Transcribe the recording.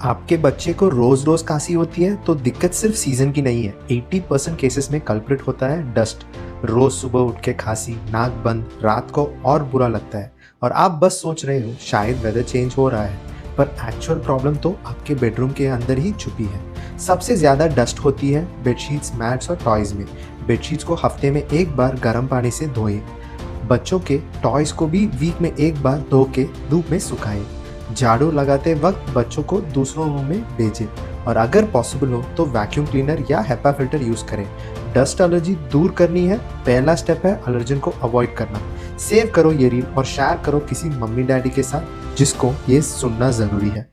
आपके बच्चे को रोज रोज खांसी होती है तो दिक्कत सिर्फ सीजन की नहीं है। 80% केसेस में कल्प्रिट होता है डस्ट। रोज सुबह उठ के खांसी, नाक बंद, रात को और बुरा लगता है और आप बस सोच रहे हो शायद वेदर चेंज हो रहा है, पर एक्चुअल प्रॉब्लम तो आपके बेडरूम के अंदर ही छुपी है। सबसे ज्यादा डस्ट होती है बेडशीट्स, मैट्स और टॉयज में। बेडशीट्स को हफ्ते में एक बार गर्म पानी से धोएं। बच्चों के टॉयज को भी वीक में एक बार धो के धूप में सुखाएं। झाड़ू लगाते वक्त बच्चों को दूसरों रूम में भेजें और अगर पॉसिबल हो तो वैक्यूम क्लीनर या हेपा फिल्टर यूज करें। डस्ट एलर्जी दूर करनी है, पहला स्टेप है एलर्जन को अवॉइड करना। सेव करो ये रील और शेयर करो किसी मम्मी डैडी के साथ जिसको ये सुनना जरूरी है।